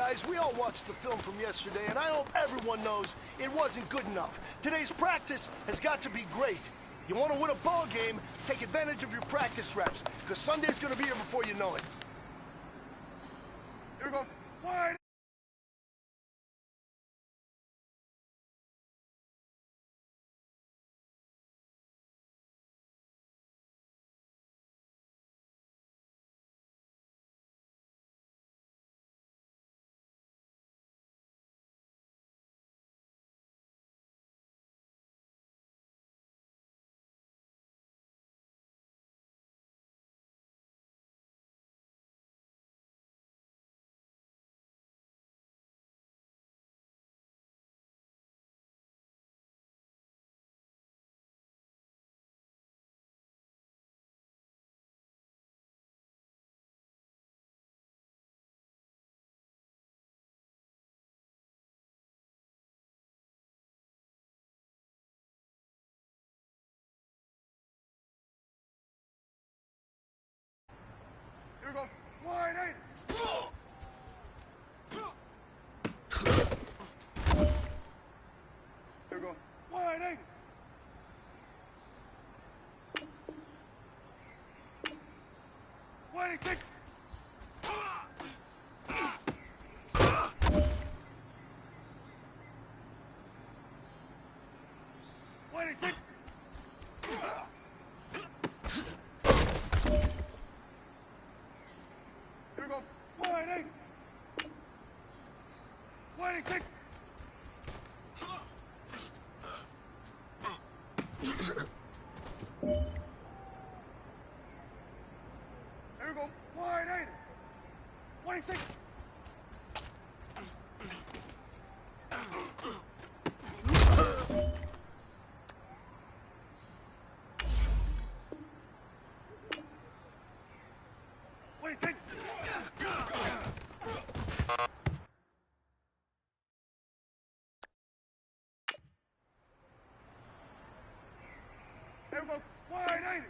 guys, we all watched the film from yesterday, and I hope everyone knows it wasn't good enough. Today's practice has got to be great. You want to win a ball game, take advantage of your practice reps, because Sunday's going to be here before you know it. Here we go. Wide. Here we go. Wide eight. Here we go. Wide eight. Wide eight. Wide eight. Here we go. Wide eight. Wide eight. Here we go. Wide eight. Wide eight. Wait, take. There we go. Wide eight.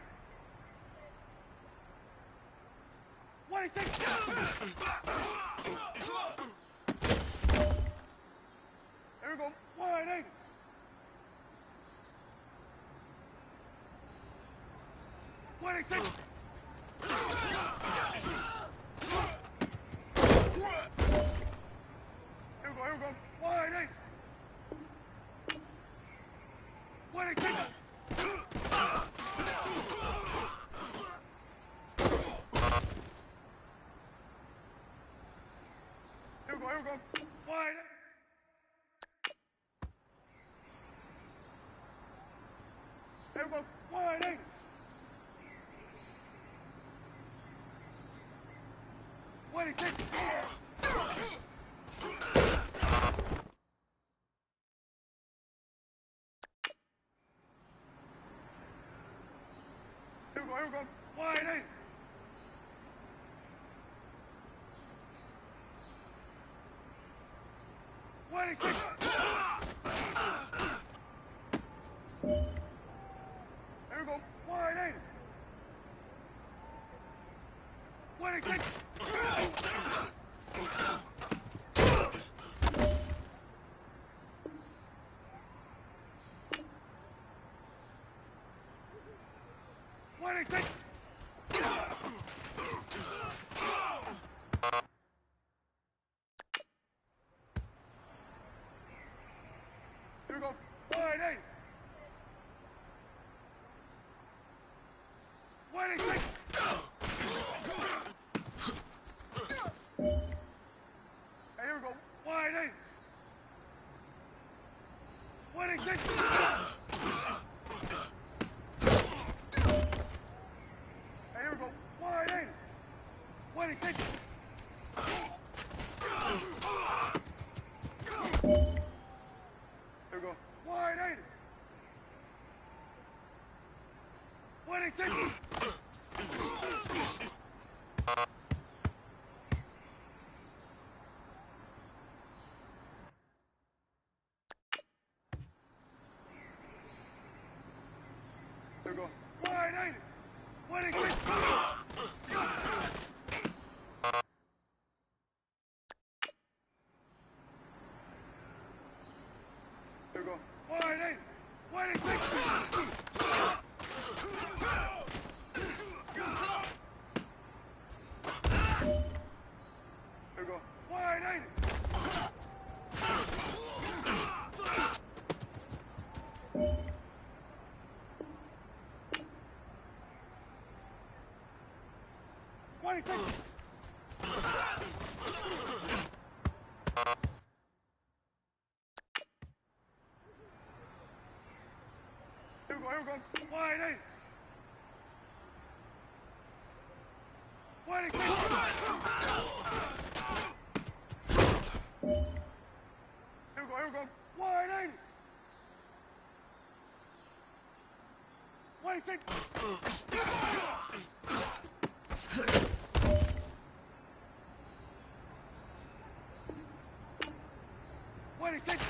Wait, take. There we go. Wide eight. Wait, take. Here we go, wide eight. Wide eight, take. Here we go, wide eight. Here we go, wide eight. Wide eight, take. Here we go, wide eight. Wide eight, take. Here we go, wide eight. Wide eight, take. Wide eight, take. Here we go, wide eight. Wide eight, take. Hey, here we go, wide eight. Wide eight, take. Here we go, wide eight. Wide eight, take. Here we go, wide eight. Wide eight, take. There we go. Wide eight. Wide eight, take. go. Wide, ain't it? What do you think? Here we go, wide, ain't it? What do you think? Here we go, wide, ain't it? What do you think? What do you think?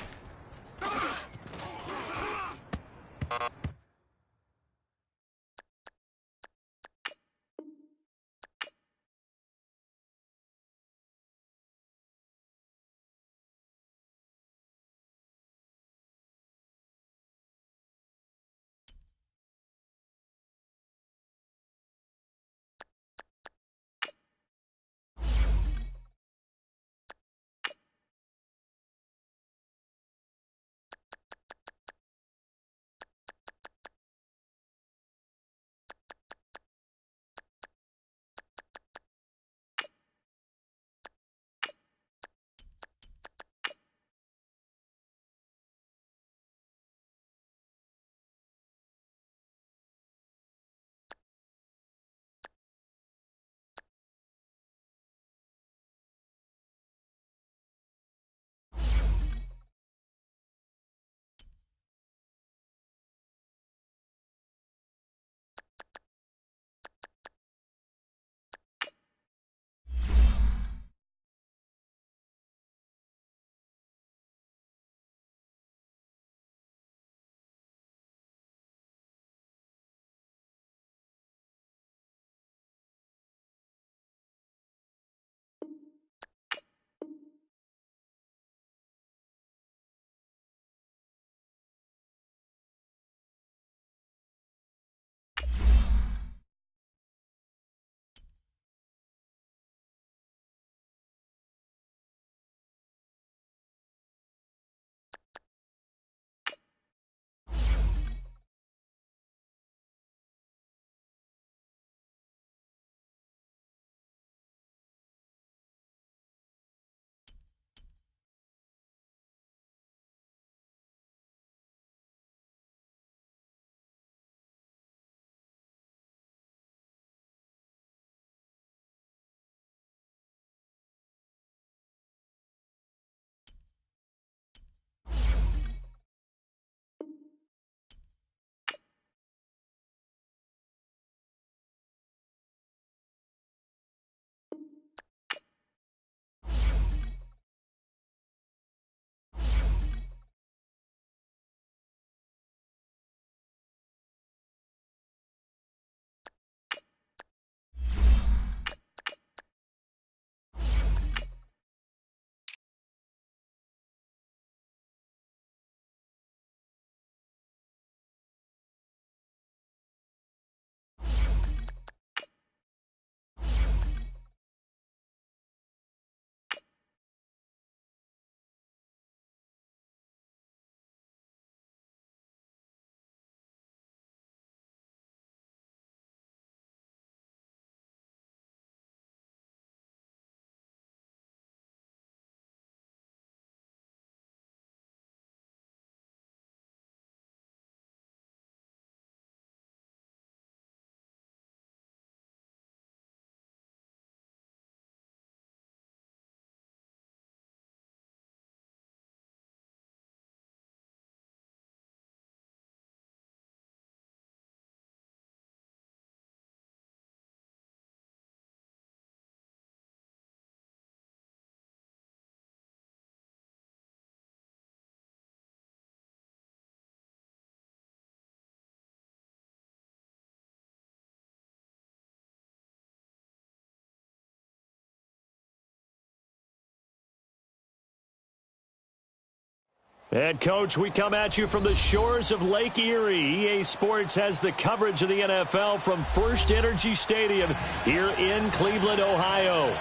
And, Coach, we come at you from the shores of Lake Erie. EA Sports has the coverage of the NFL from First Energy Stadium here in Cleveland, Ohio.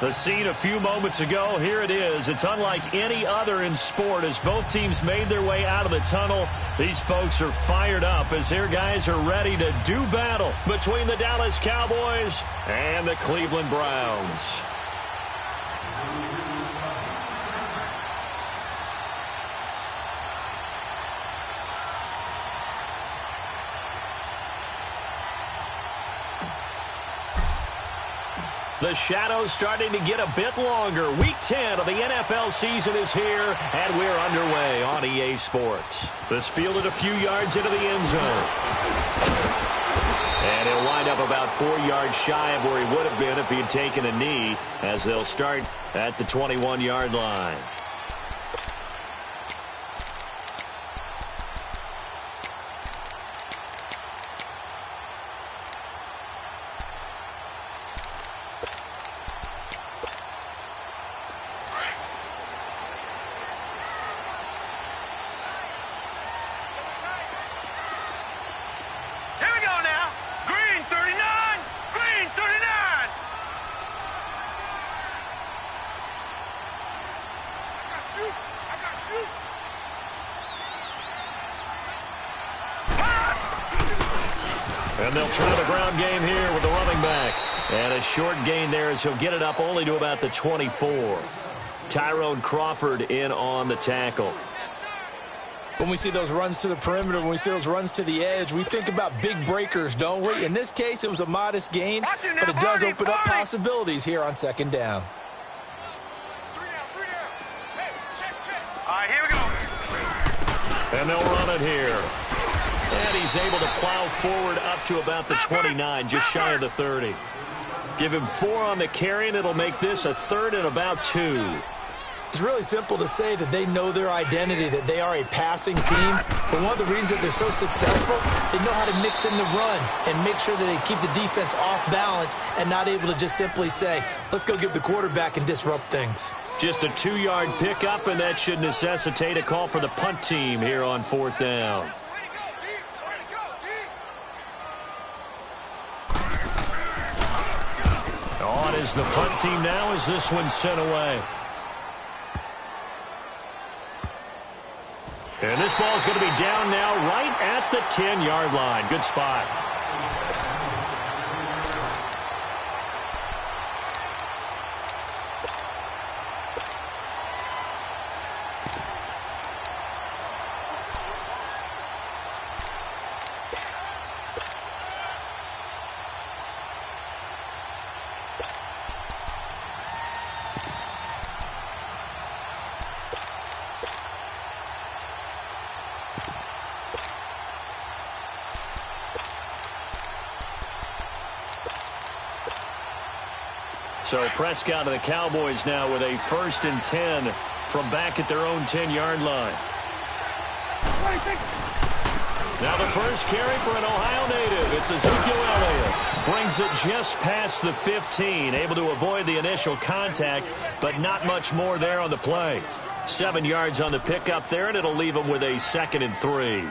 The scene a few moments ago, here it is. It's unlike any other in sport as both teams made their way out of the tunnel. These folks are fired up as their guys are ready to do battle between the Dallas Cowboys and the Cleveland Browns. The shadow's starting to get a bit longer. Week 10 of the NFL season is here, and we're underway on EA Sports. This fielded a few yards into the end zone. And he'll wind up about 4 yards shy of where he would have been if he had taken a knee, as they'll start at the 21-yard line. And they'll try the ground game here with the running back. And a short gain there as he'll get it up only to about the 24. Tyrone Crawford in on the tackle. When we see those runs to the perimeter, when we see those runs to the edge, we think about big breakers, don't we? In this case, it was a modest gain, but it does open up possibilities here on second down. All right, here we go. And they'll run it here. And he's able to plow forward up to about the 29, just shy of the 30. Give him 4 on the carry, and it'll make this a 3rd and about 2. It's really simple to say that they know their identity, that they are a passing team. But one of the reasons that they're so successful, they know how to mix in the run and make sure that they keep the defense off balance and not able to just simply say, let's go get the quarterback and disrupt things. Just a 2-yard pickup, and that should necessitate a call for the punt team here on 4th down. On is the punt team now as this one's sent away. And this ball is going to be down now right at the 10-yard line. Good spot. So Prescott of the Cowboys now with a 1st and 10 from back at their own 10-yard line. Now the first carry for an Ohio native. It's Ezekiel Elliott. Brings it just past the 15. Able to avoid the initial contact, but not much more there on the play. 7 yards on the pickup there, and it'll leave him with a 2nd and 3.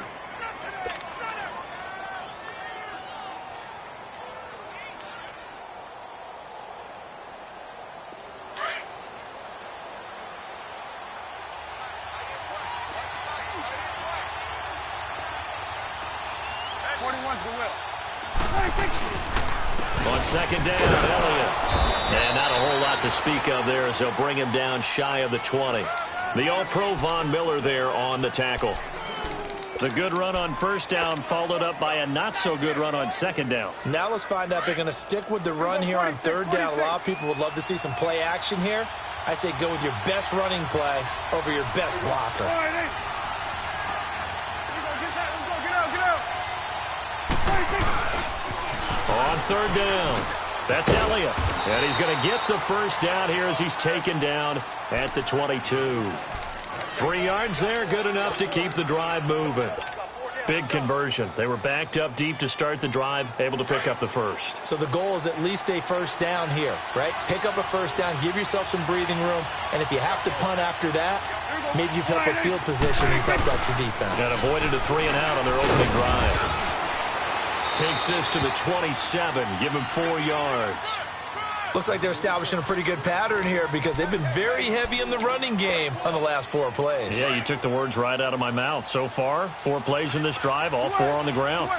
On 2nd down, Elliott. And not a whole lot to speak of there as they'll bring him down shy of the 20. The All-Pro Von Miller there on the tackle. The good run on 1st down followed up by a not-so-good run on 2nd down. Now let's find out if they're going to stick with the run here on 3rd down. A lot of people would love to see some play action here. I say go with your best running play over your best blocker. On 3rd down, that's Elliott. And he's going to get the 1st down here as he's taken down at the 22. 3 yards there, good enough to keep the drive moving. Big conversion. They were backed up deep to start the drive, able to pick up the 1st. So the goal is at least a 1st down here, right? Pick up a 1st down, give yourself some breathing room, and if you have to punt after that, maybe you've helped with field position and you've helped out your defense. And avoided a 3-and-out on their opening drive. Takes this to the 27. Give him 4 yards. Looks like they're establishing a pretty good pattern here because they've been very heavy in the running game on the last 4 plays. Yeah, you took the words right out of my mouth. So far, 4 plays in this drive, all 4 on the ground.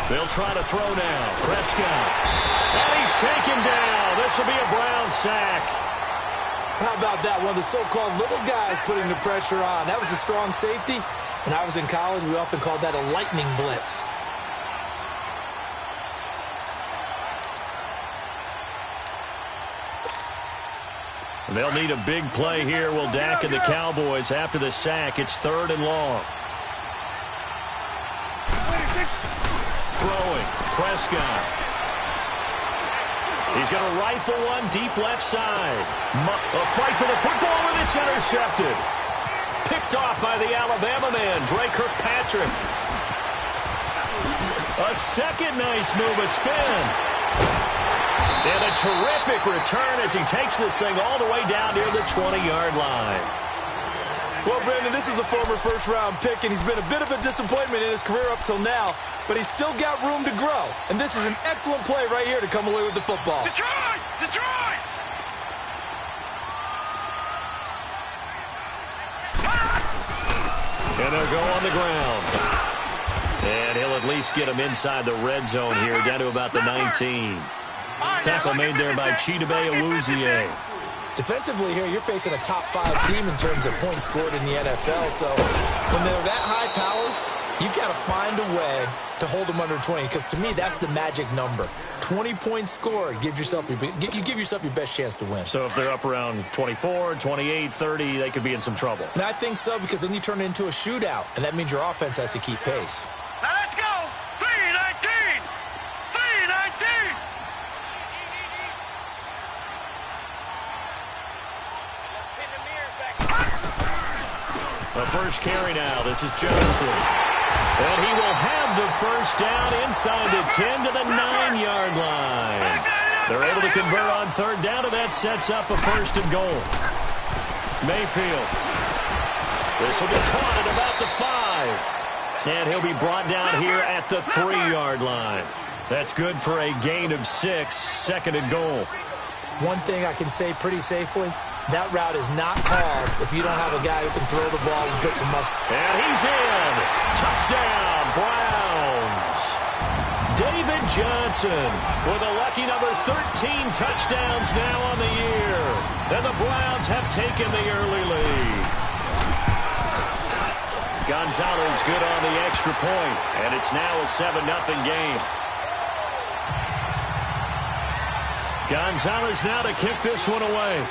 They'll try to throw now. Prescott. And he's taken down. This will be a Brown sack. How about that? One of the so-called little guys putting the pressure on. That was a strong safety. When I was in college, we often called that a lightning blitz. They'll need a big play here. Will Dak and the Cowboys after the sack. It's 3rd and long. Throwing. Prescott. He's going to rifle one deep left side. A fight for the football, and it's intercepted. Picked off by the Alabama man, Dre Kirkpatrick. A second nice move, a spin. And a terrific return as he takes this thing all the way down near the 20-yard line. Well, Brandon, this is a former first-round pick, and he's been a bit of a disappointment in his career up till now, but he's still got room to grow. And this is an excellent play right here to come away with the football. Detroit! Detroit! And they'll go on the ground. And he'll at least get him inside the red zone here, down to about the 19. Tackle made there by Chidobe Awuzie. Defensively here, you're facing a top 5 team in terms of points scored in the NFL. So when they're that high powered, you've got to find a way to hold them under 20. Because to me, that's the magic number. 20 points scored gives yourself you give yourself your best chance to win. So if they're up around 24, 28, 30, they could be in some trouble. And I think so, because then you turn it into a shootout, and that means your offense has to keep pace. Now let's go! 3-19! 3-19! The first carry now. This is Johnson. And he will have the first down inside the 10 to the 9-yard line. They're able to convert on 3rd down, and that sets up a 1st and goal. Mayfield. This will be caught at about the 5. And he'll be brought down here at the 3-yard line. That's good for a gain of 6, 2nd and goal. One thing I can say pretty safely, that route is not called if you don't have a guy who can throw the ball and put some muscle. And he's in. Touchdown, Browns. David Johnson with a lucky number 13 touchdowns now on the year. And the Browns have taken the early lead. Gonzalez good on the extra point, and it's now a 7-0 game. Gonzalez now to kick this one away.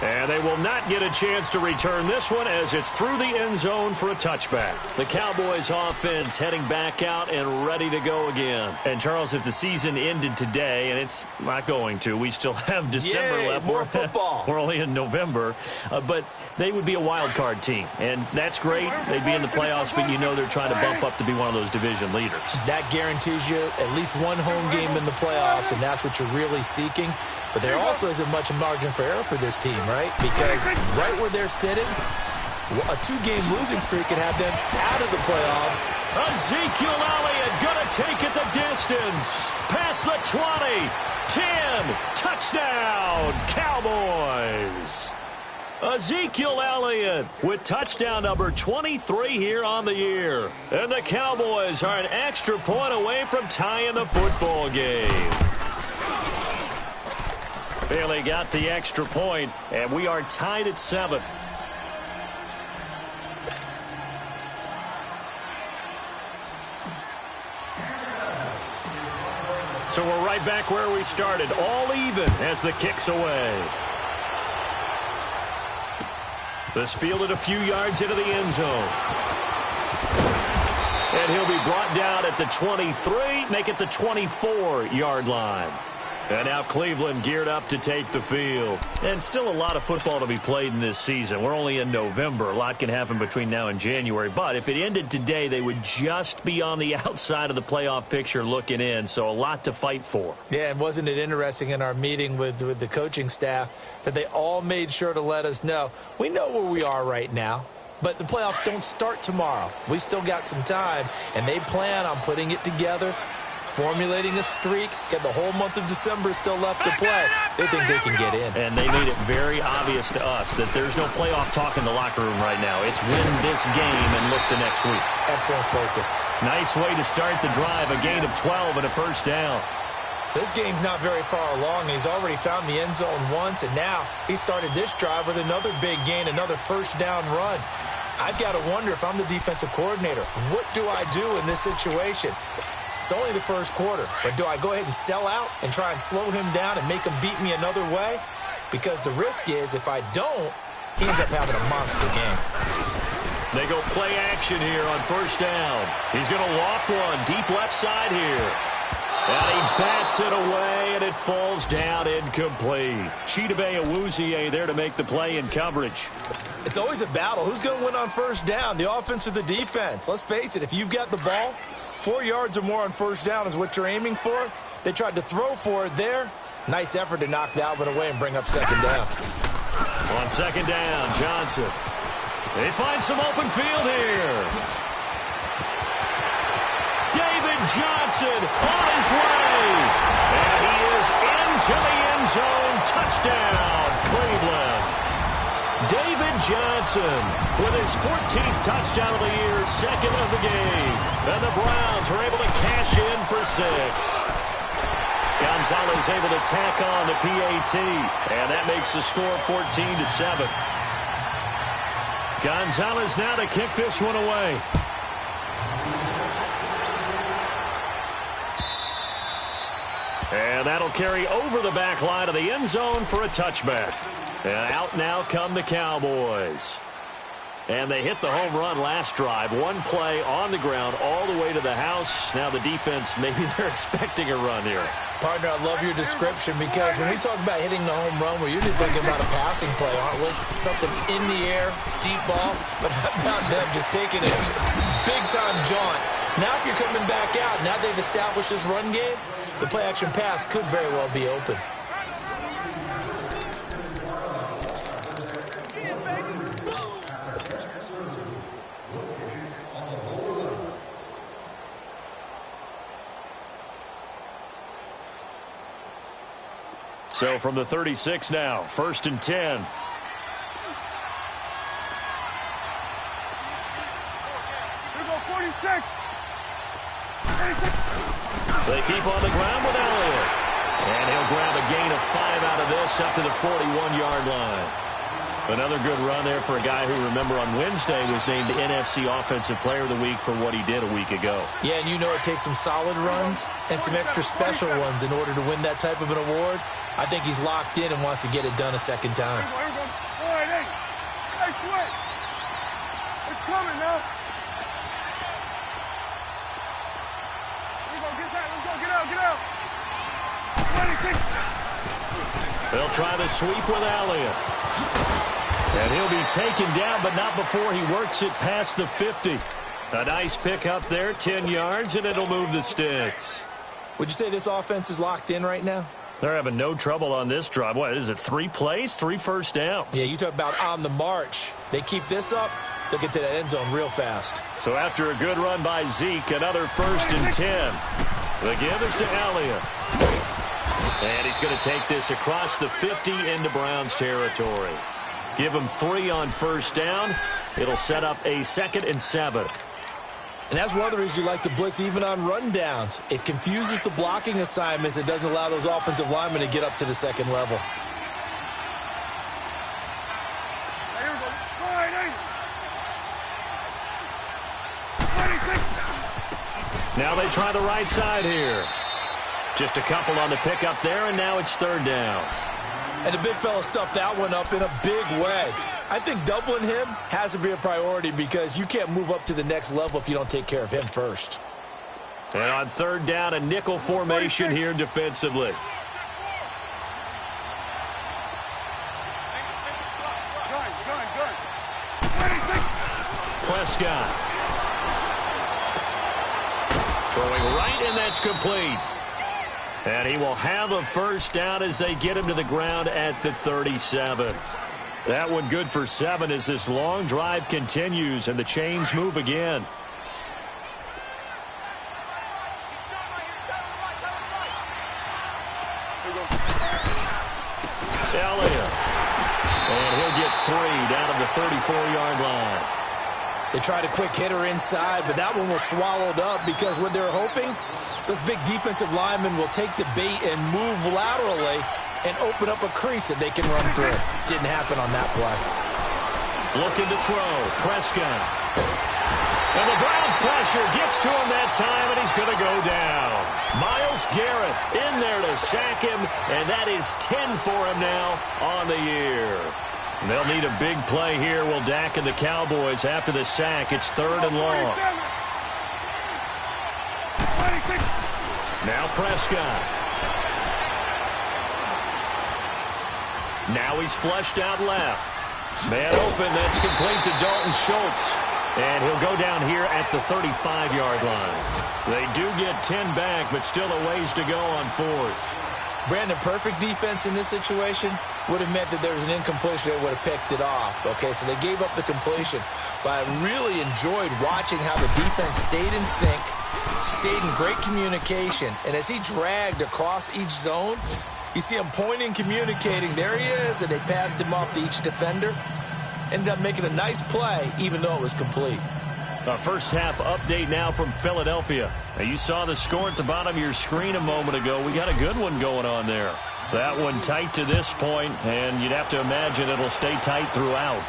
And they will not get a chance to return this one as it's through the end zone for a touchback. The Cowboys offense heading back out and ready to go again. And, Charles, if the season ended today, and it's not going to, we still have December left. More football. We're only in November. But they would be a wild card team. And that's great. They'd be in the playoffs, but you know they're trying to bump up to be one of those division leaders. That guarantees you at least one home game in the playoffs, and that's what you're really seeking. But there also isn't much margin for error for this team, right? Because right where they're sitting, a 2-game losing streak could have them out of the playoffs. Ezekiel Elliott going to take it the distance. Past the 20, 10, touchdown, Cowboys. Ezekiel Elliott with touchdown number 23 here on the year. And the Cowboys are an extra point away from tying the football game. Bailey got the extra point, and we are tied at 7. So we're right back where we started, all even as the kick's away. This fielded a few yards into the end zone. And he'll be brought down at the 23, make it the 24-yard line. And now Cleveland geared up to take the field. And still a lot of football to be played in this season. We're only in November. A lot can happen between now and January. But if it ended today, they would just be on the outside of the playoff picture looking in. So a lot to fight for. Yeah, and wasn't it interesting in our meeting with the coaching staff that they all made sure to let us know, we know where we are right now. but the playoffs don't start tomorrow. We still got some time, and they plan on putting it together, formulating a streak, get the whole month of December still left to play. They think they can get in. And they made it very obvious to us that there's no playoff talk in the locker room right now. It's win this game and look to next week. Excellent focus. Nice way to start the drive, a gain of 12 and a first down. So this game's not very far along, and he's already found the end zone once, and now he started this drive with another big gain, another first down run. I've got to wonder if I'm the defensive coordinator, what do I do in this situation? It's only the first quarter, but do I go ahead and sell out and try and slow him down and make him beat me another way? Because the risk is if I don't, he ends up having a monster game. They go play action here on first down. He's going to loft one deep left side here. And he bats it away, and it falls down incomplete. Chidobe Awuzie there to make the play in coverage. It's always a battle. Who's going to win on first down, the offense or the defense? Let's face it, if you've got the ball, 4 yards or more on first down is what you're aiming for. They tried to throw for it there. Nice effort to knock that one away and bring up second down. On second down, Johnson. They find some open field here. Johnson on his way, and he is into the end zone. Touchdown, Cleveland. David Johnson with his 14th touchdown of the year, second of the game. And the Browns are able to cash in for 6. Gonzalez able to tack on the PAT, and that makes the score 14-7. Gonzalez now to kick this one away. And that'll carry over the back line of the end zone for a touchback. And out now come the Cowboys. And they hit the home run last drive. One play on the ground all the way to the house. Now the defense, maybe they're expecting a run here. Partner, I love your description because when we talk about hitting the home run, we're usually thinking about a passing play, aren't we? Something in the air, deep ball. But how about them just taking a big-time jaunt? Now if you're coming back out, now they've established this run game, the play-action pass could very well be open. So from the 36 now, 1st and 10. They keep on the ground with Elliott. And he'll grab a gain of 5 out of this up to the 41-yard line. Another good run there for a guy who, remember, on Wednesday was named NFC Offensive Player of the Week for what he did a week ago. Yeah, and you know it takes some solid runs and some extra special ones in order to win that type of an award. I think he's locked in and wants to get it done a second time. All right, hey, Sweat. It's coming now. They'll try the sweep with Elliott. And he'll be taken down, but not before he works it past the 50. A nice pick up there, 10 yards, and it'll move the sticks. Would you say this offense is locked in right now? They're having no trouble on this drive. What is it, 3 plays, 3 first downs? Yeah, you talk about on the march. They keep this up, they'll get to that end zone real fast. So after a good run by Zeke, another 1st and 10. The give is to Elliott. And he's going to take this across the 50 into Browns territory. Give him 3 on first down. It'll set up a 2nd and 7. And that's one of the reasons you like to blitz even on rundowns. It confuses the blocking assignments. It doesn't allow those offensive linemen to get up to the second level. Now they try the right side here. Just a couple on the pickup there, and now it's 3rd down. And the big fella stuffed that one up in a big way. I think doubling him has to be a priority because you can't move up to the next level if you don't take care of him first. And on 3rd down, a nickel formation here defensively. Prescott. Throwing right, and that's complete. And he will have a first down as they get him to the ground at the 37. That one good for 7 as this long drive continues and the chains move again. Elliott. And he'll get 3 down at the 34-yard line. They tried a quick hitter inside, but that one was swallowed up because what they're hoping, those big defensive linemen will take the bait and move laterally and open up a crease that they can run through. Didn't happen on that play. Looking to throw. Prescott. And the Browns' pressure gets to him that time, and he's going to go down. Myles Garrett in there to sack him, and that is 10 for him now on the year. They'll need a big play here. Will Dak and the Cowboys after the sack. It's 3rd and long. Now Prescott. Now he's flushed out left. Man open. That's complete to Dalton Schultz. And he'll go down here at the 35-yard line. They do get 10 back, but still a ways to go on 4th. Brandon, perfect defense in this situation would have meant that there was an incompletion that would have picked it off. Okay, so they gave up the completion. But I really enjoyed watching how the defense stayed in sync, stayed in great communication. And as he dragged across each zone, you see him pointing, communicating. There he is, and they passed him off to each defender. Ended up making a nice play, even though it was complete. A first-half update now from Philadelphia. Now, you saw the score at the bottom of your screen a moment ago. We got a good one going on there. That one tight to this point, and you'd have to imagine it'll stay tight throughout.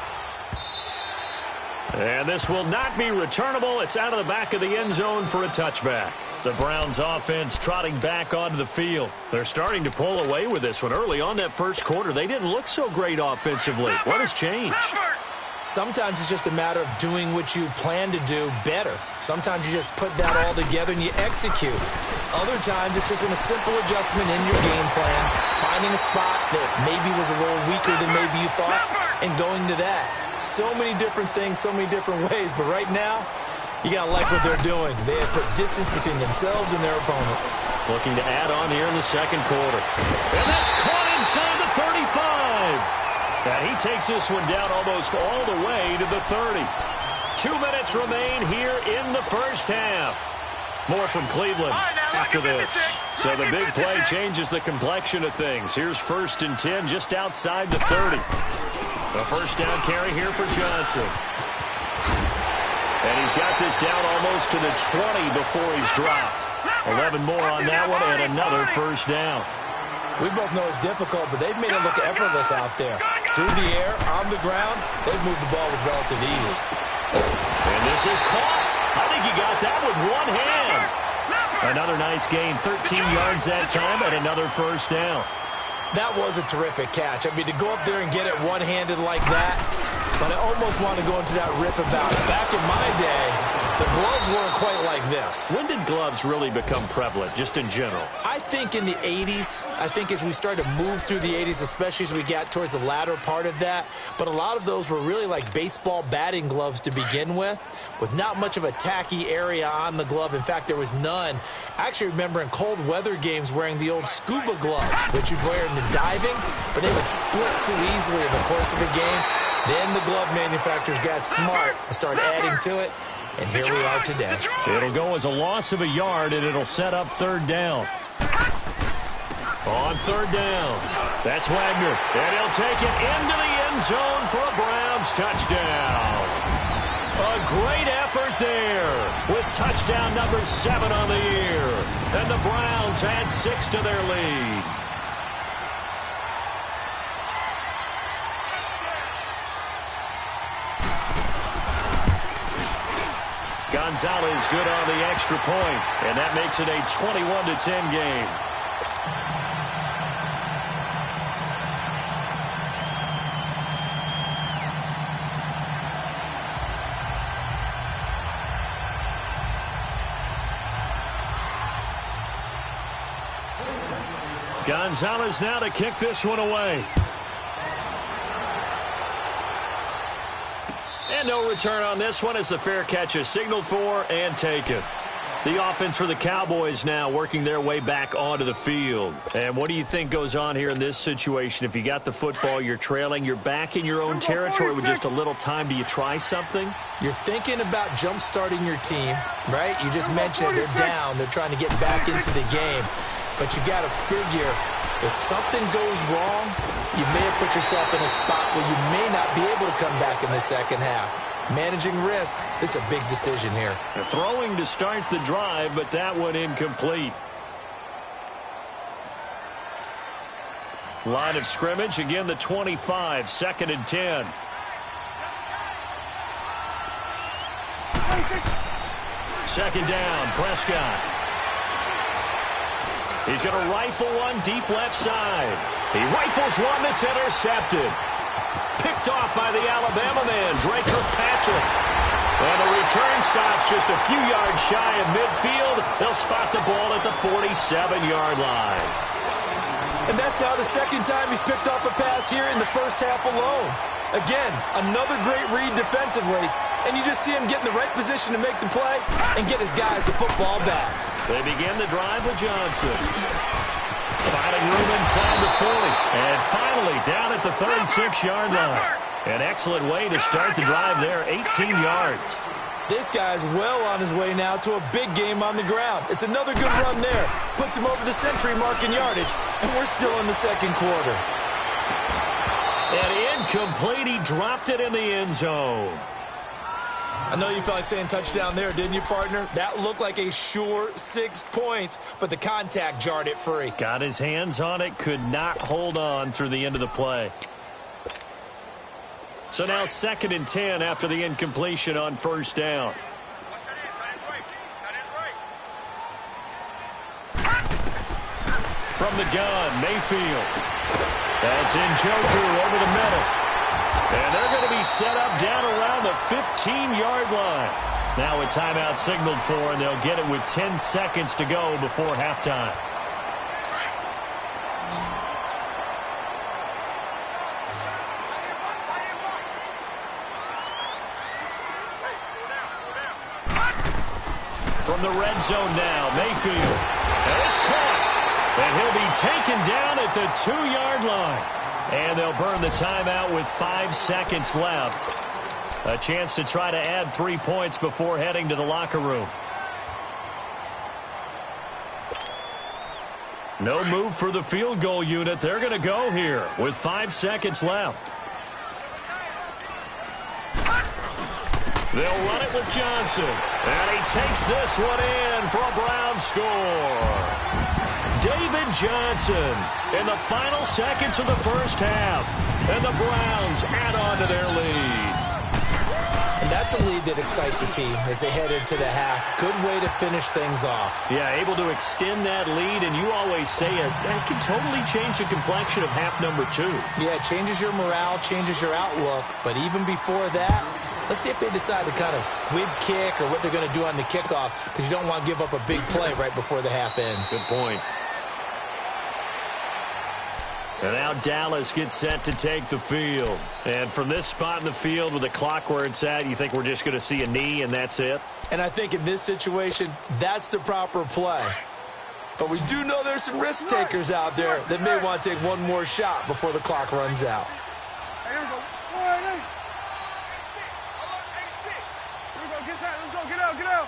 And this will not be returnable. It's out of the back of the end zone for a touchback. The Browns offense trotting back onto the field. They're starting to pull away with this one. Early on that first quarter, they didn't look so great offensively. What has changed? Sometimes it's just a matter of doing what you plan to do better. Sometimes you just put that all together and you execute. Other times it's just a simple adjustment in your game plan, finding a spot that maybe was a little weaker than maybe you thought, and going to that. So many different things, so many different ways, but right now, you got to like what they're doing. They have put distance between themselves and their opponent. Looking to add on here in the second quarter. And that's caught inside the 35. And he takes this one down almost all the way to the 30. 2 minutes remain here in the first half. More from Cleveland after this. So the big play changes the complexion of things. Here's 1st and 10 just outside the 30. The first down carry here for Johnson. And he's got this down almost to the 20 before he's dropped. 11 more on that one and another first down. We both know it's difficult, but they've made it look effortless out there. Through the air, on the ground, they've moved the ball with relative ease. And this is caught. I think he got that with one hand. Another nice gain, 13 yards that time, and another first down. That was a terrific catch. I mean, to go up there and get it one-handed like that, but I almost want to go into that riff about it. Back in my day, the gloves weren't quite like this. When did gloves really become prevalent, just in general? I think in the 80s. I think as we started to move through the 80s, especially as we got towards the latter part of that. But a lot of those were really like baseball batting gloves to begin with not much of a tacky area on the glove. In fact, there was none. I actually remember in cold weather games wearing the old scuba gloves, which you'd wear in the diving, but they would split too easily in the course of a game. Then the glove manufacturers got smart and started adding to it. And here we are today. It'll go as a loss of a yard, and it'll set up 3rd down. On 3rd down, that's Wagner. And he'll take it into the end zone for a Browns touchdown. A great effort there with touchdown number 7 on the year. And the Browns add 6 to their lead. Gonzalez good on the extra point, and that makes it a 21-10 game. Gonzalez now to kick this one away. And no return on this one as the fair catch is signaled for and taken. The offense for the Cowboys now working their way back onto the field. And what do you think goes on here in this situation? If you got the football, you're trailing, you're back in your own territory with just a little time. Do you try something? You're thinking about jump-starting your team, right? You just mentioned it. They're down. They're trying to get back into the game. But you got to figure, if something goes wrong, you may have put yourself in a spot where you may not be able to come back in the second half. Managing risk, this is a big decision here. Throwing to start the drive, but that one incomplete. Line of scrimmage, again the 25, 2nd and 10. Second down, Prescott. He's going to rifle one deep left side. He rifles one that's intercepted. Picked off by the Alabama man, Drake Kirkpatrick. And the return stops just a few yards shy of midfield. They'll spot the ball at the 47-yard line. And that's now the second time he's picked off a pass here in the first half alone. Again, another great read defensively. And you just see him get in the right position to make the play and get his guys the football back. They begin the drive with Johnson. Finding room inside the 40. And finally down at the 36-yard line. An excellent way to start the drive there, 18 yards. This guy's well on his way now to a big game on the ground. It's another good run there. Puts him over the century mark in yardage, and we're still in the second quarter. And incomplete, he dropped it in the end zone. I know you felt like saying touchdown there, didn't you, partner? That looked like a sure 6 points, but the contact jarred it free. Got his hands on it, could not hold on through the end of the play. So now 2nd and 10 after the incompletion on first down. From the gun, Mayfield. That's Njoku over the middle. And they're going to be set up down around the 15-yard line. Now a timeout signaled for, and they'll get it with 10 seconds to go before halftime. From the red zone now, Mayfield. And it's caught. And he'll be taken down at the 2-yard line. And they'll burn the timeout with 5 seconds left. A chance to try to add 3 points before heading to the locker room. No move for the field goal unit. They're going to go here with 5 seconds left. They'll run it with Johnson. And he takes this one in for a Brown score. David Johnson in the final seconds of the first half. And the Browns add on to their lead. And that's a lead that excites a team as they head into the half. Good way to finish things off. Yeah, able to extend that lead, and you always say it, that can totally change the complexion of half number 2. Yeah, it changes your morale, changes your outlook. But even before that, let's see if they decide to kind of squib kick or what they're going to do on the kickoff, because you don't want to give up a big play right before the half ends. Good point. And now Dallas gets set to take the field. And from this spot in the field with the clock where it's at, you think we're just going to see a knee and that's it? And I think in this situation, that's the proper play. But we do know there's some risk takers out there that may want to take one more shot before the clock runs out. Here we go. Here we go. Get that. Let's go. Get out. Get out.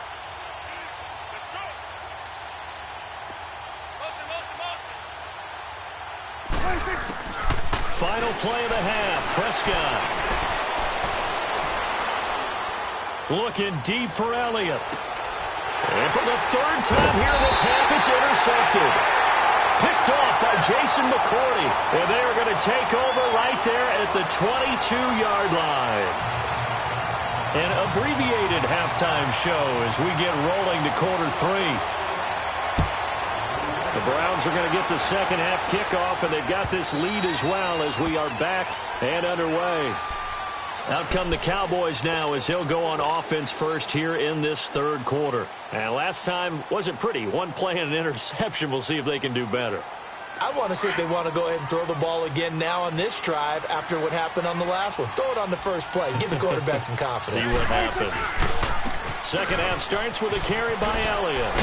Final play of the half, Prescott. Looking deep for Elliott. And for the 3rd time here in this half, it's intercepted. Picked off by Jason McCourty. And they are going to take over right there at the 22-yard line. An abbreviated halftime show as we get rolling to quarter 3. The Browns are going to get the second half kickoff, and they've got this lead as well as we are back and underway. Out come the Cowboys now as he'll go on offense first here in this 3rd quarter. And last time wasn't pretty. One play and an interception. We'll see if they can do better. I want to see if they want to go ahead and throw the ball again now on this drive after what happened on the last one. Throw it on the first play. Give the quarterback some confidence. See what happens. Second half starts with a carry by Elliott.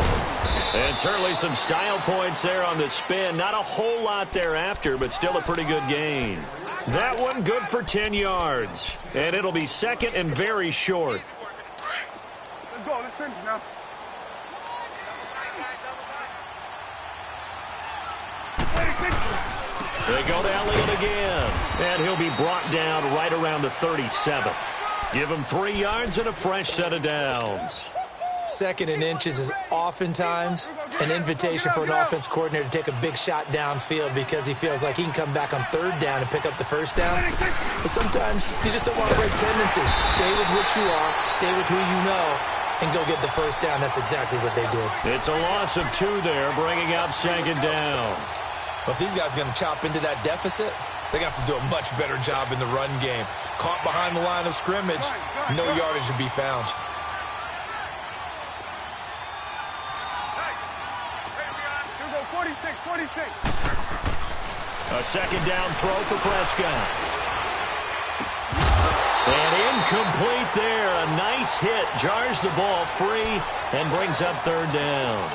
And certainly some style points there on the spin. Not a whole lot thereafter, but still a pretty good gain. That one good for 10 yards. And it'll be second and very short. Let's go. Let's finish now. They go to Elliott again. And he'll be brought down right around the 37. Give him 3 yards and a fresh set of downs. Second and inches is oftentimes an invitation for an offense coordinator to take a big shot downfield because he feels like he can come back on third down and pick up the first down. But sometimes you just don't want to break tendency. Stay with what you are, stay with who you know, and go get the first down. That's exactly what they did. It's a loss of 2 there, bringing up second down. But if these guys are going to chop into that deficit, they got to do a much better job in the run game. Caught behind the line of scrimmage, no yardage to be found. Here we go, 46. A second down throw for Prescott. And incomplete there. A nice hit. Jars the ball free and brings up third down.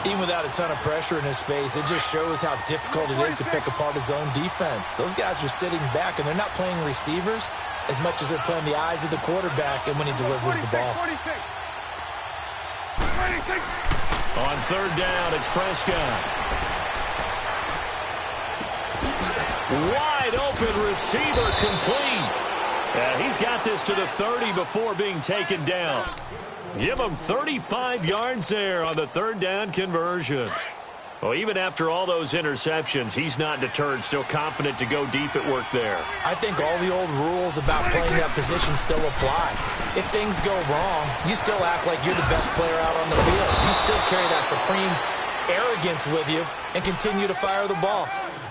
Even without a ton of pressure in his face, it just shows how difficult it is to pick apart his own defense. Those guys are sitting back, and they're not playing receivers as much as they're playing the eyes of the quarterback and when he delivers the ball. 46. On third down, it's Prescott. Wide open receiver complete. He's got this to the 30 before being taken down. Give him 35 yards there on the third down conversion. Well, even after all those interceptions, he's not deterred, still confident to go deep at work there. I think all the old rules about playing that position still apply. If things go wrong, you still act like you're the best player out on the field. You still carry that supreme arrogance with you and continue to fire the ball.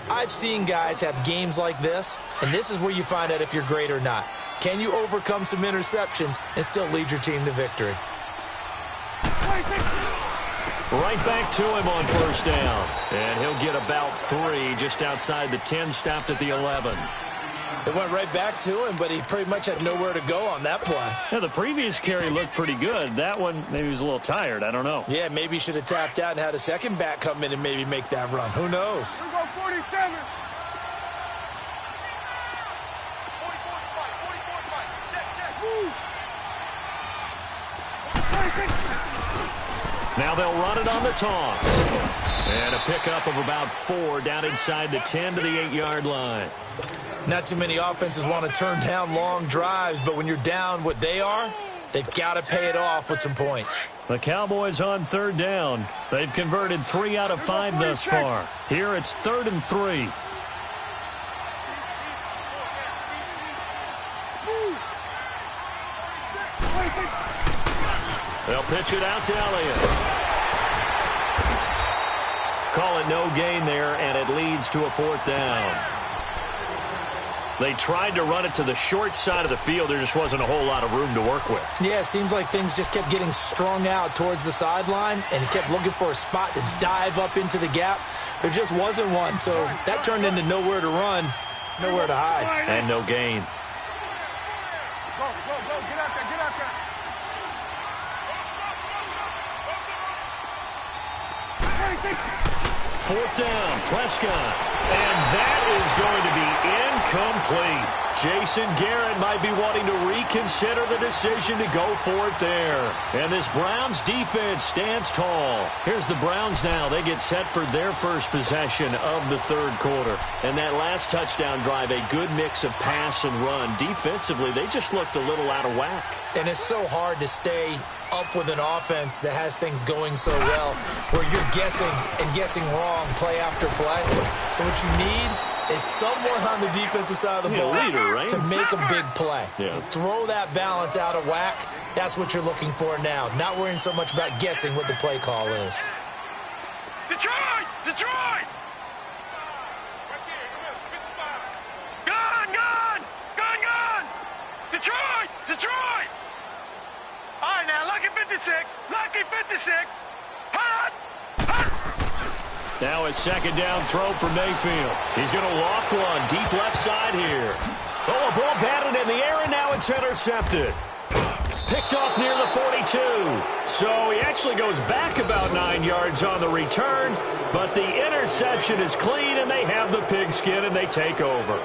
I've seen guys have games like this, and this is where you find out if you're great or not. Can you overcome some interceptions and still lead your team to victory? Right back to him on first down. And he'll get about 3 just outside the 10, stopped at the 11. It went right back to him, but he pretty much had nowhere to go on that play. Yeah, the previous carry looked pretty good. That one, maybe he was a little tired. I don't know. Yeah, maybe he should have tapped out and had a second back come in and maybe make that run. Who knows? Here we go, 47. Now they'll run it on the toss. And a pickup of about 4 down inside the 10 to the 8-yard line. Not too many offenses want to turn down long drives, but when you're down what they are, they've got to pay it off with some points. The Cowboys on third down. They've converted 3 out of 5 thus far. Here it's 3rd and 3. They'll pitch it out to Elliott. Call it no gain there, and it leads to a 4th down. They tried to run it to the short side of the field. There just wasn't a whole lot of room to work with. Yeah, it seems like things just kept getting strung out towards the sideline, and he kept looking for a spot to dive up into the gap. There just wasn't one, so that turned into nowhere to run, nowhere to hide. And no gain. Go, get out there, get out there. 4th down, Prescott. And that is going to be incomplete. Jason Garrett might be wanting to reconsider the decision to go for it there. And this Browns defense stands tall. Here's the Browns now. They get set for their first possession of the third quarter. And that last touchdown drive, a good mix of pass and run. Defensively, they just looked a little out of whack. And it's so hard to stay up with an offense that has things going so well, where you're guessing and guessing wrong play after play. So what you need is someone on the defensive side of the ball to make a big play. Yeah. Throw that balance out of whack. That's what you're looking for now. Not worrying so much about guessing what the play call is. Detroit! Detroit! Gun! Gun! Gun! Gun! Detroit! Detroit! All right, now, lucky 56. Lucky 56. Hot! Hot! Now a second down throw for Mayfield. He's going to loft one deep left side here. Oh, a ball batted in the air, and now it's intercepted. Picked off near the 42. So he actually goes back about 9 yards on the return, but the interception is clean, and they have the pigskin, and they take over.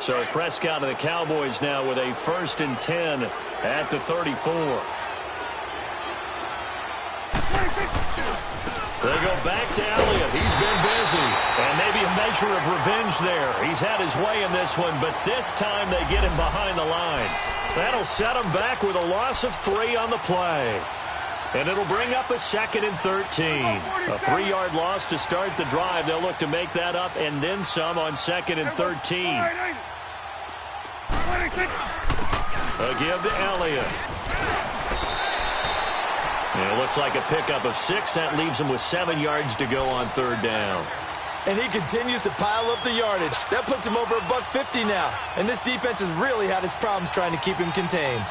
So Prescott and the Cowboys now with a 1st and 10 at the 34. They go back to Elliott. He's been busy. And maybe a measure of revenge there. He's had his way in this one, but this time they get him behind the line. That'll set him back with a loss of 3 on the play. And it'll bring up a 2nd and 13. A 3-yard loss to start the drive. They'll look to make that up and then some on 2nd and 13. A give to Elliott. And it looks like a pickup of 6. That leaves him with 7 yards to go on 3rd down. And he continues to pile up the yardage. That puts him over $150 now. And this defense has really had its problems trying to keep him contained.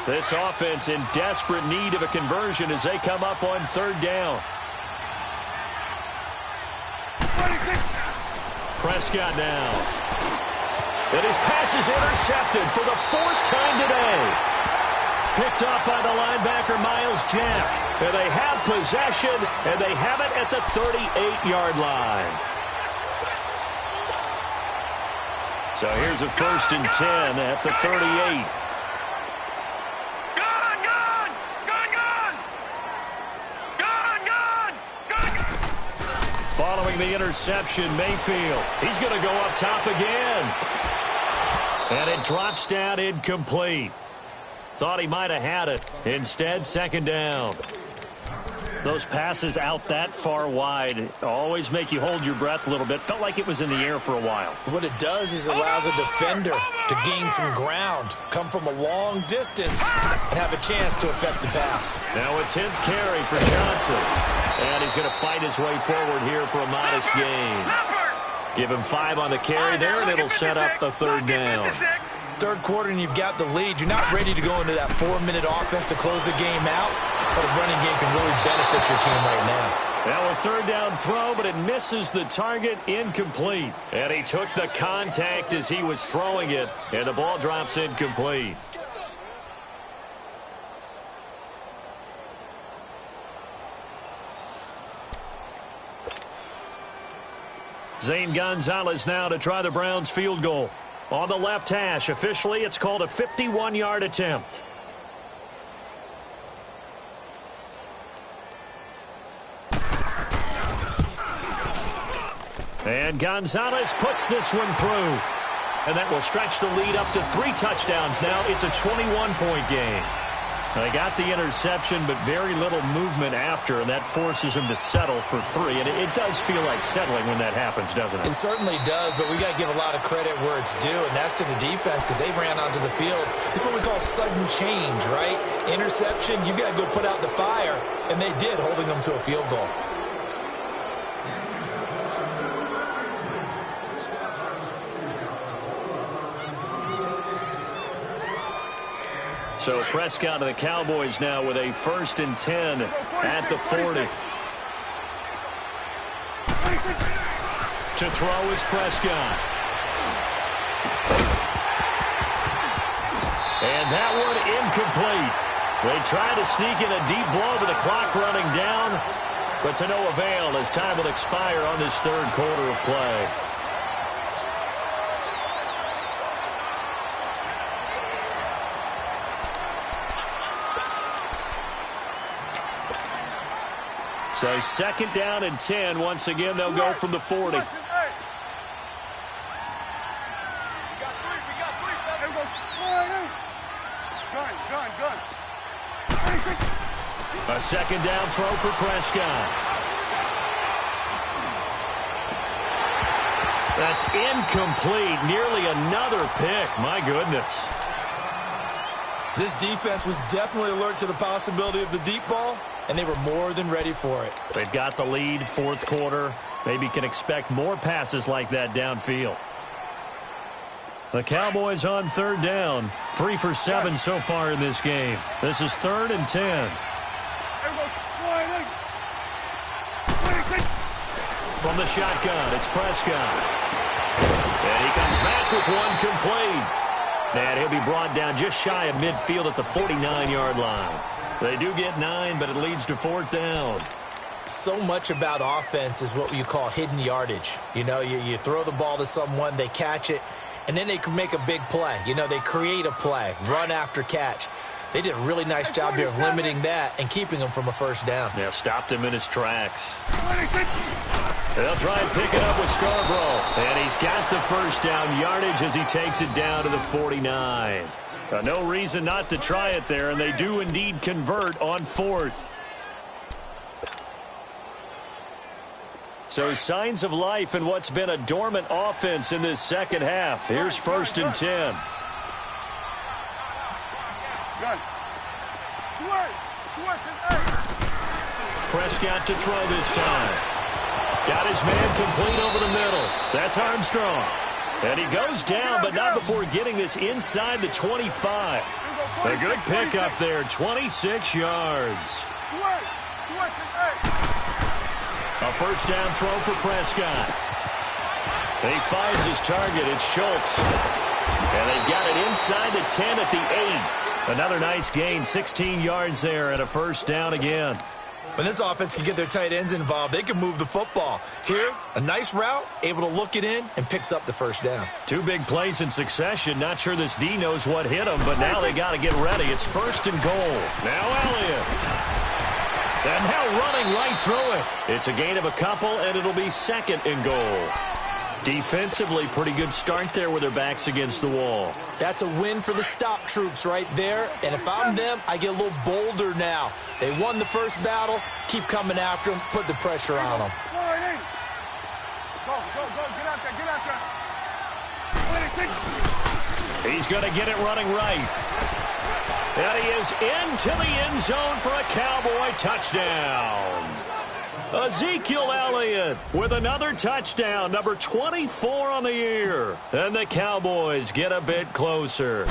This offense in desperate need of a conversion as they come up on 3rd down. Prescott now. And his pass is intercepted for the 4th time today. Picked off by the linebacker, Miles Jack. And they have possession, and they have it at the 38-yard line. So here's a 1st and 10 at the 38. Following the interception, Mayfield. He's going to go up top again. And it drops down incomplete. Thought he might have had it. Instead, 2nd down. Those passes out that far wide always make you hold your breath a little bit. Felt like it was in the air for a while. What it does is allows a defender to gain some ground, come from a long distance, and have a chance to affect the pass. Now a 10th carry for Johnson. And he's going to fight his way forward here for a modest gain. Give him 5 on the carry there, and it'll set up the 3rd down. 3rd quarter, and you've got the lead. You're not ready to go into that 4-minute offense to close the game out, but a running game can really benefit your team right now. Now a 3rd down throw, but it misses the target, incomplete. And he took the contact as he was throwing it, and the ball drops incomplete. Zane Gonzalez now to try the Browns field goal. On the left hash, officially it's called a 51-yard attempt. And Gonzalez puts this one through. And that will stretch the lead up to 3 touchdowns now. It's a 21-point game. They got the interception, but very little movement after, and that forces him to settle for 3. And it does feel like settling when that happens, doesn't it? It certainly does, but we got to give a lot of credit where it's due, and that's to the defense because they ran onto the field. It's what we call sudden change, right? Interception, you got to go put out the fire, and they did, holding them to a field goal. So Prescott and the Cowboys now with a 1st and 10 at the 40. To throw is Prescott. And that one incomplete. They try to sneak in a deep blow with the clock running down, but to no avail as time will expire on this 3rd quarter of play. So 2nd down and 10. Once again, they'll go from the 40. Gun. A 2nd down throw for Prescott. That's incomplete. Nearly another pick. My goodness. This defense was definitely alert to the possibility of the deep ball, and they were more than ready for it. They've got the lead, 4th quarter. Maybe can expect more passes like that downfield. The Cowboys on 3rd down. 3 for 7 so far in this game. This is 3rd and 10. From the shotgun, it's Prescott. And he comes back with one complete. And he'll be brought down just shy of midfield at the 49-yard line. They do get 9, but it leads to 4th down. So much about offense is what you call hidden yardage. You know, you throw the ball to someone, they catch it, and then they can make a big play. You know, they create a play, run after catch. They did a really nice job here of limiting that and keeping him from a first down. Yeah, stopped him in his tracks. They'll try and pick it up with Scarborough. And he's got the first down yardage as he takes it down to the 49. No reason not to try it there, and they do indeed convert on 4th. So signs of life in what's been a dormant offense in this second half. Here's 1st and 10. Prescott to throw this time. Got his man complete over the middle. That's Armstrong. And he goes down, but not before getting this inside the 25. A good pickup there, 26 yards. A first down throw for Prescott. And he finds his target. It's Schultz. And they've got it inside the 10 at the 8. Another nice gain, 16 yards there, and a first down again. When this offense can get their tight ends involved, they can move the football. Here, a nice route, able to look it in, and picks up the first down. 2 big plays in succession. Not sure this D knows what hit him, but now they got to get ready. It's 1st and goal. Now Elliott. And now running right through it. It's a gain of a couple, and it'll be 2nd and goal. Defensively, pretty good start there with their backs against the wall. That's a win for the stop troops right there. And if I'm them, I get a little bolder now. They won the first battle. Keep coming after them. Put the pressure on them. Go, get out there. He's going to get it running right. And he is into the end zone for a Cowboy touchdown. Ezekiel Elliott with another touchdown, number 24 on the year. And the Cowboys get a bit closer.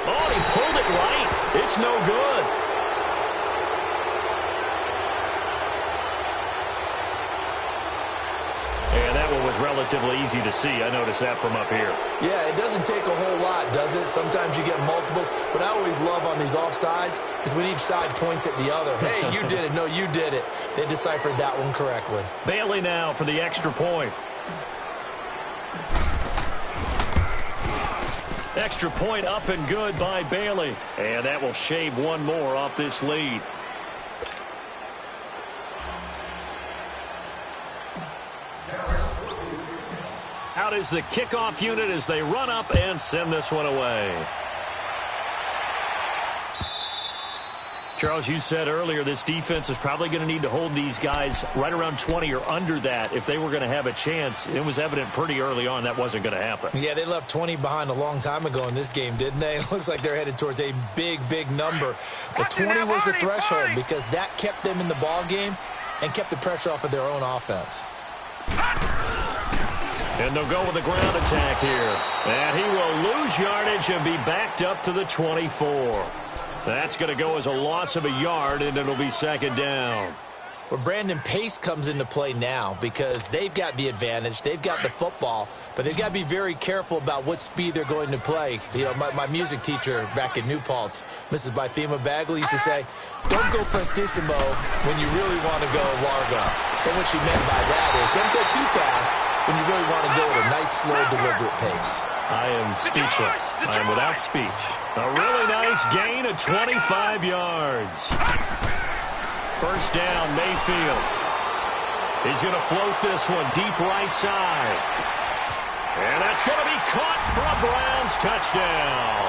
Oh, he pulled it right. It's no good. And that one was relatively easy to see. I noticed that from up here. Yeah, it doesn't take a whole lot, does it? Sometimes you get multiples. What I always love on these offsides is when each side points at the other. Hey, you did it. No, you did it. They deciphered that one correctly. Bailey now for the extra point. Extra point up and good by Bailey. And that will shave one more off this lead. Out is the kickoff unit as they run up and send this one away. Charles, you said earlier this defense is probably going to need to hold these guys right around 20 or under that if they were going to have a chance. It was evident pretty early on that wasn't going to happen. Yeah, they left 20 behind a long time ago in this game, didn't they? It looks like they're headed towards a big, big number. But 20 was the threshold because that kept them in the ball game and kept the pressure off of their own offense. And they'll go with the ground attack here. And he will lose yardage and be backed up to the 24. That's going to go as a loss of a yard, and it'll be 2nd down. Well, Brandon, pace comes into play now because they've got the advantage. They've got the football, but they've got to be very careful about what speed they're going to play. You know, my music teacher back in New Paltz, Mrs. Bythema Bagley, used to say, don't go prestissimo when you really want to go largo. And what she meant by that is don't go too fast when you really want to go at a nice, slow, deliberate pace. I am speechless. I am without speech. A really nice gain of 25 yards. First down, Mayfield. He's going to float this one deep right side. And that's going to be caught for a Browns touchdown.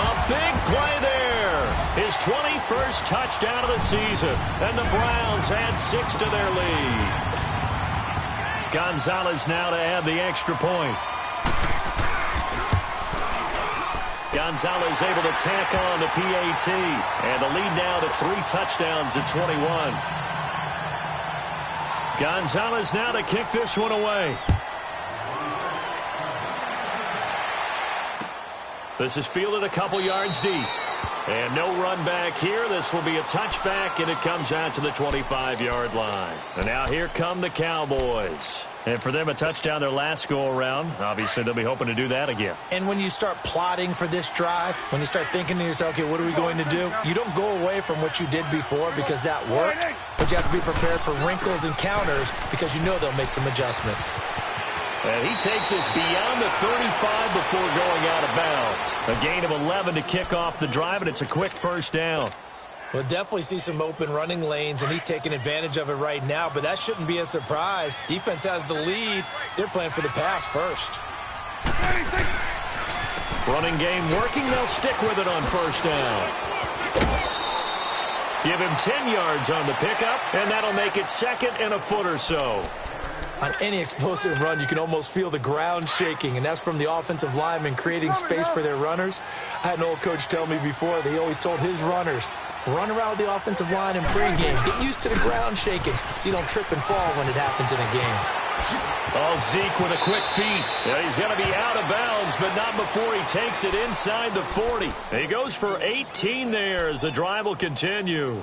A big play there. His 21st touchdown of the season. And the Browns add 6 to their lead. Gonzalez now to add the extra point. Gonzalez able to tack on the PAT. And the lead now to 3 touchdowns at 21. Gonzalez now to kick this one away. This is fielded a couple yards deep. And no run back here. This will be a touchback, and it comes out to the 25-yard line. And now here come the Cowboys. And for them, a touchdown their last go-around. Obviously, they'll be hoping to do that again. And when you start plotting for this drive, when you start thinking to yourself, okay, what are we going to do? You don't go away from what you did before because that worked. But you have to be prepared for wrinkles and counters because you know they'll make some adjustments. And he takes us beyond the 35 before going out of bounds. A gain of 11 to kick off the drive, and it's a quick first down. We'll definitely see some open running lanes, and he's taking advantage of it right now, but that shouldn't be a surprise. Defense has the lead. They're playing for the pass first. Running game working. They'll stick with it on first down. Give him 10 yards on the pickup, and that'll make it second and a foot or so. On any explosive run, you can almost feel the ground shaking, and that's from the offensive linemen creating space for their runners. I had an old coach tell me before, he always told his runners, run around the offensive line in pregame. Get used to the ground shaking so you don't trip and fall when it happens in a game. Oh, Zeke with a quick feed. Yeah, he's going to be out of bounds, but not before he takes it inside the 40. He goes for 18 there as the drive will continue.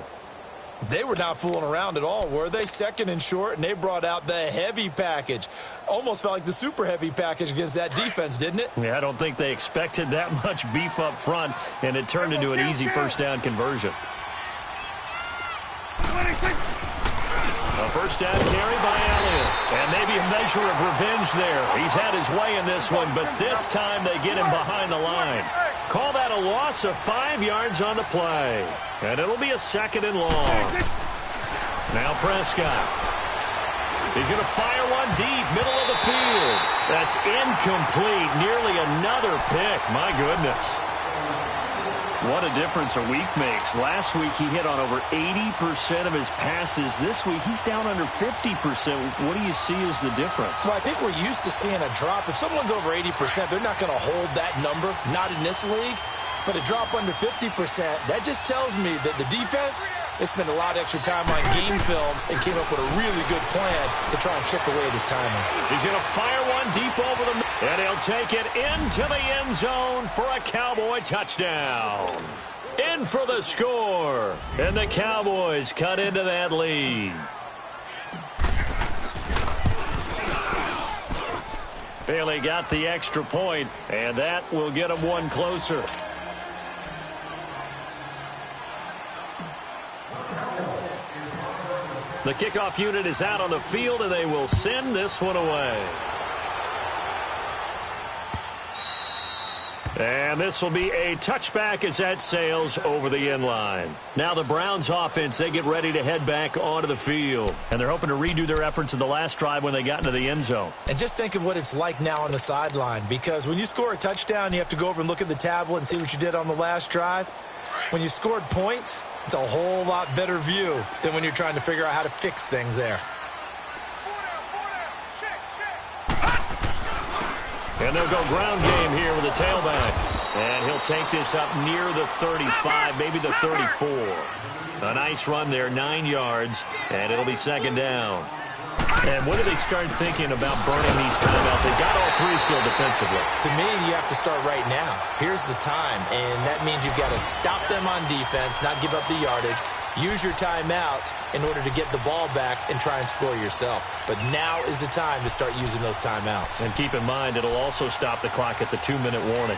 They were not fooling around at all, were they? Second and short, and they brought out the heavy package. Almost felt like the super heavy package against that defense, didn't it? Yeah, I don't think they expected that much beef up front, and it turned into an easy first down conversion. A first down carry by Elliott. And maybe a measure of revenge there. He's had his way in this one, but this time they get him behind the line. Call that a loss of 5 yards on the play. And it'll be a second and long. Now Prescott. He's going to fire one deep, middle of the field. That's incomplete. Nearly another pick. My goodness. What a difference a week makes. Last week he hit on over 80% of his passes. This week he's down under 50%. What do you see as the difference? Well, I think we're used to seeing a drop. If someone's over 80%, they're not going to hold that number. Not in this league. But a drop under 50%, that just tells me that the defense, they spent a lot of extra time on game films and came up with a really good plan to try and chip away at his timing. He's going to fire one deep over the middle, and he'll take it into the end zone for a Cowboy touchdown. In for the score, and the Cowboys cut into that lead. Bailey got the extra point, and that will get him one closer. The kickoff unit is out on the field, and they will send this one away. And this will be a touchback as that sails over the end line. Now the Browns offense, they get ready to head back onto the field. And they're hoping to redo their efforts in the last drive when they got into the end zone. And just think of what it's like now on the sideline, because when you score a touchdown, you have to go over and look at the tablet and see what you did on the last drive. When you scored points, it's a whole lot better view than when you're trying to figure out how to fix things there. And they'll go ground game here with a tailback. And he'll take this up near the 35, maybe the 34. A nice run there, 9 yards, and it'll be second down. And when do they start thinking about burning these timeouts? They've got all three still defensively. To me, you have to start right now. Here's the time, and that means you've got to stop them on defense, not give up the yardage, use your timeouts in order to get the ball back and try and score yourself. But now is the time to start using those timeouts. And keep in mind, it'll also stop the clock at the 2-minute warning.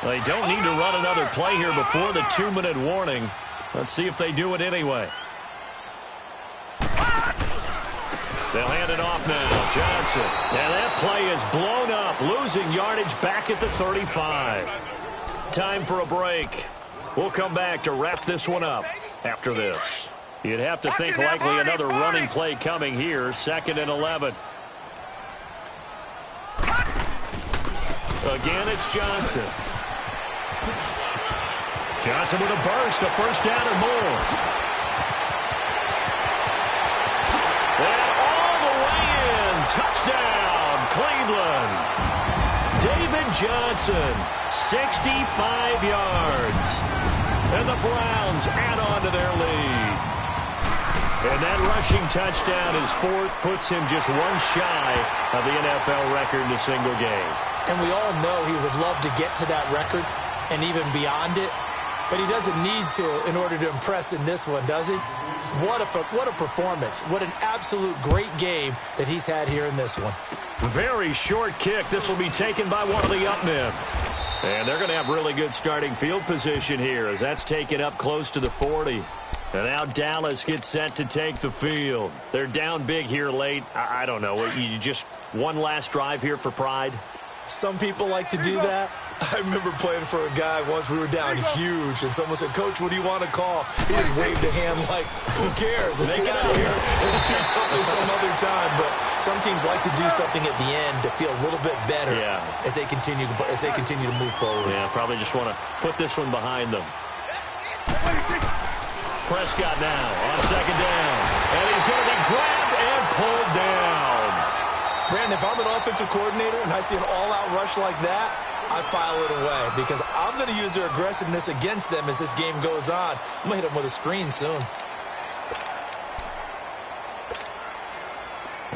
They don't need to run another play here before the 2-minute warning. Let's see if they do it anyway. They'll hand it off now. Johnson. And that play is blown up, losing yardage back at the 35. Time for a break. We'll come back to wrap this one up after this. You'd have to think likely another running play coming here. 2nd and 11. Again, it's Johnson. Johnson with a burst, a first down and more. And all the way in. Touchdown, Cleveland. David Johnson, 65 yards. And the Browns add on to their lead. And that rushing touchdown is fourth, puts him just one shy of the NFL record in a single game. And we all know he would love to get to that record and even beyond it. But he doesn't need to in order to impress in this one, does he? What a performance. What an absolute great game that he's had here in this one. Very short kick. This will be taken by one of the up men. And they're going to have really good starting field position here as that's taken up close to the 40. And now Dallas gets set to take the field. They're down big here late. I don't know. You just one last drive here for pride? Some people like to do that. I remember playing for a guy once. We were down huge, and someone said, "Coach, what do you want to call?" He just waved a hand like, "Who cares? Let's get out of here and do something some other time." But some teams like to do something at the end to feel a little bit better as they continue to move forward. Yeah, probably just want to put this one behind them. Prescott now on second down, and he's going to be grabbed and pulled down. Brandon, if I'm an offensive coordinator and I see an all-out rush like that, I file it away because I'm going to use their aggressiveness against them as this game goes on. I'm going to hit them with a screen soon.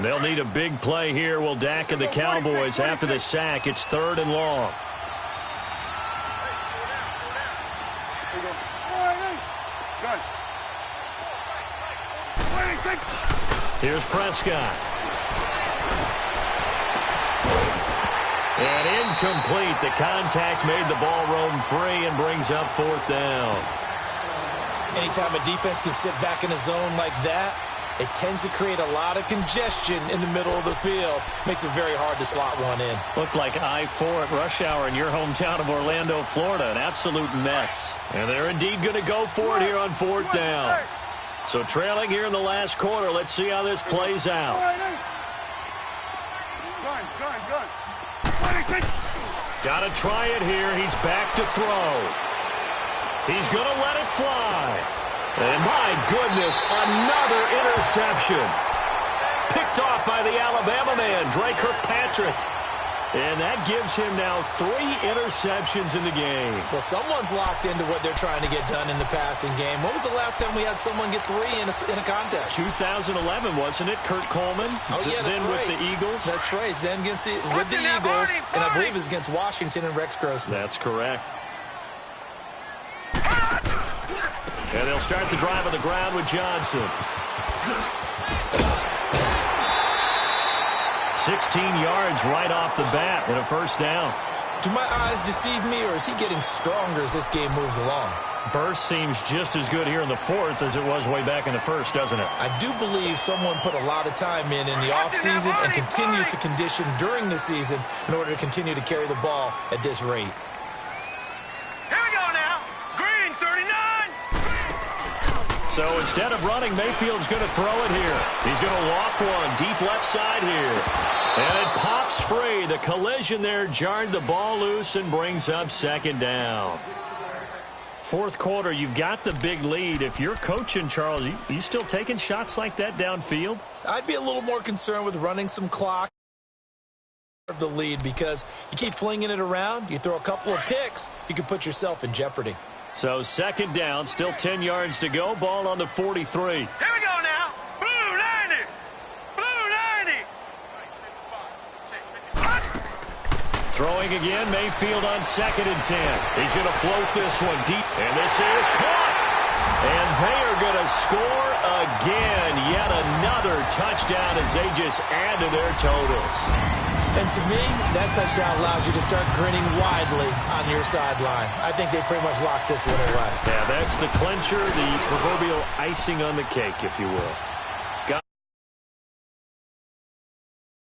They'll need a big play here. Will Dak and the Cowboys after the sack. It's 3rd and long. Here's Prescott. And incomplete. The contact made the ball roam free and brings up 4th down. Anytime a defense can sit back in a zone like that, it tends to create a lot of congestion in the middle of the field. Makes it very hard to slot one in. Looked like I-4 at rush hour in your hometown of Orlando, Florida. An absolute mess. And they're indeed going to go for it here on 4th down. So trailing here in the last quarter. Let's see how this plays out. Got to try it here. He's back to throw. He's going to let it fly. And my goodness, another interception. Picked off by the Alabama man, Dre Kirkpatrick. And that gives him now 3 interceptions in the game. Well, someone's locked into what they're trying to get done in the passing game. When was the last time we had someone get 3 in a contest? 2011, wasn't it? Kurt Coleman? Oh, yeah, that's then right. With the Eagles? That's right. Then with the Eagles, and I believe it's against Washington and Rex Grossman. That's correct. And they'll start the drive on the ground with Johnson. 16 yards right off the bat and a 1st down. Do my eyes deceive me, or is he getting stronger as this game moves along? Burst seems just as good here in the 4th as it was way back in the 1st, doesn't it? I do believe someone put a lot of time in the offseason and continues to condition during the season in order to continue to carry the ball at this rate. Here we go now. Green, 39. So instead of running, Mayfield's going to throw it here. He's going to loft one deep left side here. And it pops free. The collision there jarred the ball loose and brings up 2nd down. 4th quarter, you've got the big lead. If you're coaching, Charles, you still taking shots like that downfield? I'd be a little more concerned with running some clock of the lead because you keep flinging it around, you throw a couple of picks, you could put yourself in jeopardy. So 2nd down, still 10 yards to go. Ball on the 43. Here we go now. Blue 90. Blue 90. Throwing again, Mayfield on 2nd and 10. He's going to float this one deep, and this is caught. And they are going to score again. Yet another touchdown as they just add to their totals. And to me, that touchdown allows you to start grinning widely on your sideline. I think they pretty much locked this one away. Yeah, that's the clincher, the proverbial icing on the cake, if you will.